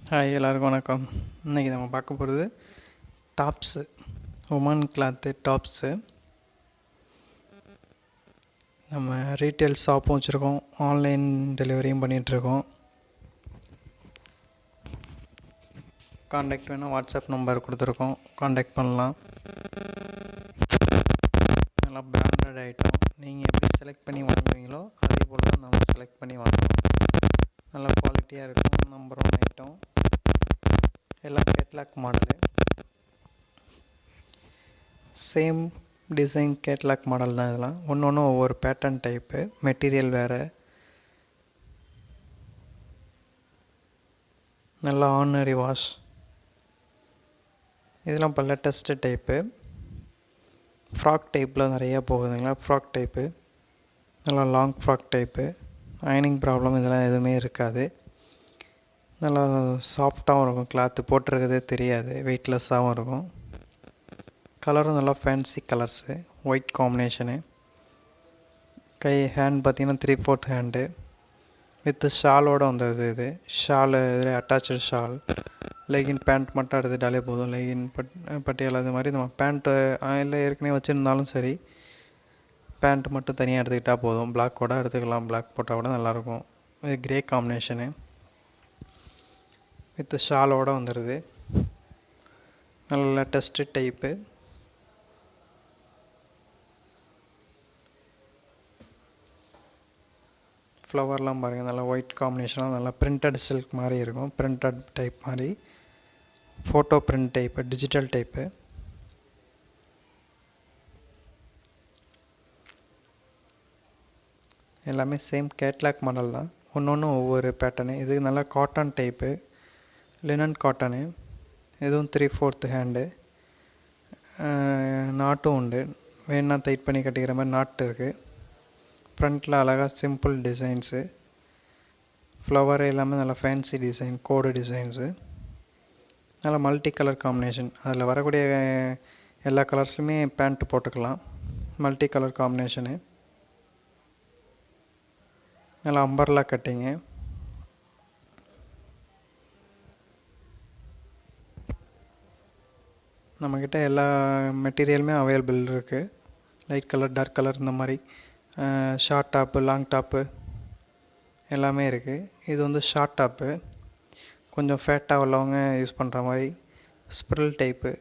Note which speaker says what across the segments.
Speaker 1: Hi எல்லாருக்கும் வணக்கம். இன்றைக்கி நம்ம பார்க்க போகிறது டாப்ஸு, உமன் கிளாத்து டாப்ஸு. நம்ம ரீட்டைல் ஷாப்பும் வச்சுருக்கோம், ஆன்லைன் டெலிவரியும் பண்ணிகிட்ருக்கோம். காண்டாக்ட் வேணால் வாட்ஸ்அப் நம்பர் கொடுத்துருக்கோம், காண்டாக்ட் பண்ணலாம். நல்லா பிராண்டட் ஐட்டம், நீங்கள் எப்படி செலக்ட் பண்ணி வாங்குவீங்களோ அதே போல் தான் நம்ம செலக்ட் பண்ணி வாங்குவோம். நல்லா குவாலிட்டியாக இருக்கும், நம்பர் 1 ஐட்டம். எல்லாம் catalogue model, same design catalogue model தான். இதெல்லாம் ஒன்று ஒவ்வொரு பேட்டர்ன் டைப்பு, மெட்டீரியல் வேறு. நல்லா ஆர்டினரி வாஷ். இதெல்லாம் இப்போ லேட்டஸ்ட்டு டைப்பு, ஃப்ராக் டைப்பில் நிறையா போகுதுங்களா. ஃப்ராக் டைப்பு நல்லா லாங் ஃப்ராக் டைப்பு, அயனிங் ப்ராப்ளம் இதெல்லாம் எதுவுமே இருக்காது. நல்லா சாஃப்டாகவும் இருக்கும், கிளாத்து போட்டிருக்கிறதே தெரியாது, வெயிட்லெஸ்ஸாகவும் இருக்கும். கலரும் நல்லா fancy colours, white combination. Hand பார்த்திங்கன்னா 3/4 ஹேண்டு வித் ஷாலோடு வந்தது. இது ஷாலு, இதில் அட்டாச்சு ஷால். லெகின் பேண்ட் மட்டும் எடுத்துட்டாலே போதும். லெகின் பட்டியாலா இது மாதிரி நம்ம பேண்ட்டு இல்லை ஏற்கனவே வச்சுருந்தாலும் சரி, பேண்ட் மட்டும் தனியாக எடுத்துக்கிட்டால் போதும். பிளாக் கூட எடுத்துக்கலாம், பிளாக் போட்டால் கூட நல்லாயிருக்கும். இது கிரே காம்பினேஷனு வித் ஷாலோடு வந்துடுது. நல்ல லேட்டஸ்ட்டு டைப்பு. ஃப்ளவர்லாம் பாருங்கள், நல்லா ஒயிட் காம்பினேஷனாக நல்லா பிரிண்டட் சில்க் மாதிரி இருக்கும். பிரிண்டட் டைப் மாதிரி, photo print type, digital type. எல்லாமே சேம் கேட்லாக் மாடல் தான், ஒன்று ஒவ்வொரு பேட்டர்னு. இது நல்லா காட்டன் டைப்பு, லினன் காட்டனு. இதுவும் 3/4 ஹேண்டு, நாட்டும் உண்டு. வேணால் டைட் பண்ணி கட்டிக்கிற மாதிரி நாட்டு இருக்குது. ஃப்ரண்ட்டில் அழகாக சிம்பிள் டிசைன்ஸு, ஃப்ளவர் எல்லாமே நல்லா ஃபேன்சி டிசைன், கோடு டிசைன்ஸு. நல்லா மல்டி கலர் காம்பினேஷன். அதில் வரக்கூடிய எல்லா கலர்ஸ்லையுமே பேண்ட்டு போட்டுக்கலாம். மல்டி கலர் காம்பினேஷனு, நல்லா அம்பர்லா கட்டிங்கு. நம்மக்கிட்ட எல்லா மெட்டீரியலுமே அவைலபிள் இருக்குது. லைட் கலர், டார்க் கலர், இந்த மாதிரி ஷார்ட் டாப்பு, லாங் டாப்பு எல்லாமே இருக்குது. இது வந்து ஷார்ட் டாப்பு, கொஞ்சம் ஃபேட்டாக உள்ளவங்க யூஸ் பண்ணுற மாதிரி. ஸ்ப்ரில் டைப்பு,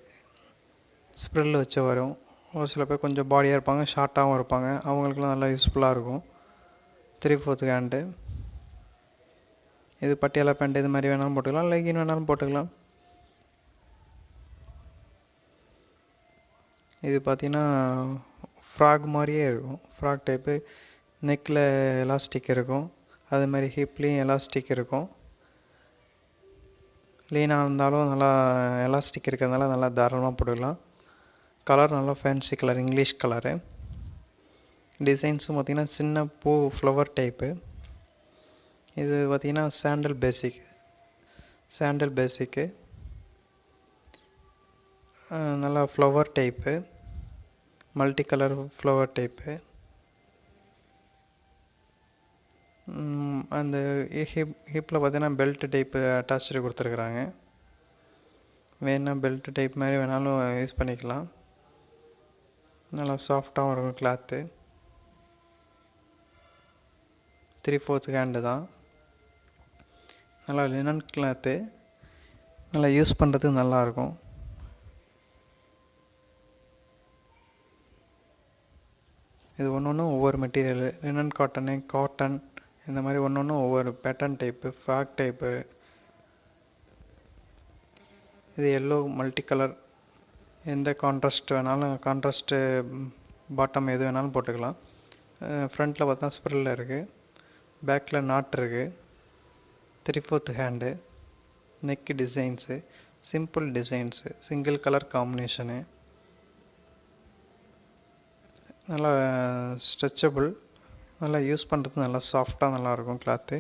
Speaker 1: ஸ்ப்ரில் வச்சு வரும். ஒரு சில பேர் கொஞ்சம் பாடியாக இருப்பாங்க, ஷார்ட்டாகவும் இருப்பாங்க, அவங்களுக்குலாம் நல்லா யூஸ்ஃபுல்லாக இருக்கும். 3/4 ஹேண்டு. இது பட்டியாலா பேண்ட் இது மாதிரி வேணாலும் போட்டுக்கலாம், லெகின் வேணாலும் போட்டுக்கலாம். இது பார்த்திங்கன்னா ஃப்ராக் மாதிரியே இருக்கும், ஃப்ராக் டைப்பு. நெக்கில் எலாஸ்டிக் இருக்கும், அது மாதிரி ஹிப்லேயும் எலாஸ்டிக் இருக்கும். லீனாக இருந்தாலும் நல்லா எலாஸ்டிக் இருக்கிறதுனால நல்லா தாராளமாக போட்டுக்கலாம். கலர் நல்லா ஃபேன்சி கலர், இங்கிலீஷ் கலரு. டிசைன்ஸும் பார்த்திங்கன்னா சின்ன பூ ஃப்ளவர் டைப்பு. இது பார்த்திங்கன்னா சாண்டல் பேசிக்கு நல்லா flower type, multi colour flower type. அந்த ஹிப்பில் பார்த்தீங்கன்னா பெல்ட் டைப்பு அட்டாச்சு கொடுத்துருக்குறாங்க. வேணால் பெல்ட் டைப் மாதிரி வேணாலும் யூஸ் பண்ணிக்கலாம். நல்லா சாஃப்டாகவும் இருக்கும் கிளாத்து. 3/4 ஹேண்டு தான், நல்லா லினன் கிளாத்து, நல்லா யூஸ் பண்ணுறதுக்கு நல்லாயிருக்கும். இது ஒன்று ஒவ்வொரு மெட்டீரியலு, லினன் காட்டனு, காட்டன், இந்த மாதிரி ஒன்று ஒவ்வொரு பேட்டர்ன் டைப்பு, ஃப்ராக் டைப்பு. இது எல்லோ மல்டி கலர், எந்த கான்ட்ராஸ்ட் வேணாலும், கான்ட்ராஸ்ட்டு பாட்டம் எது வேணாலும் போட்டுக்கலாம். ஃப்ரண்ட்டில் பார்த்தா ஸ்ப்ரில் இருக்குது, பேக்கில் நாட் இருக்குது. 3/4 hand, neck designs, simple designs, single colour combination. நல்லா ஸ்ட்ரெச்சபிள், நல்லா யூஸ் பண்ணுறது நல்லா சாஃப்டாக நல்லாயிருக்கும் கிளாத்து.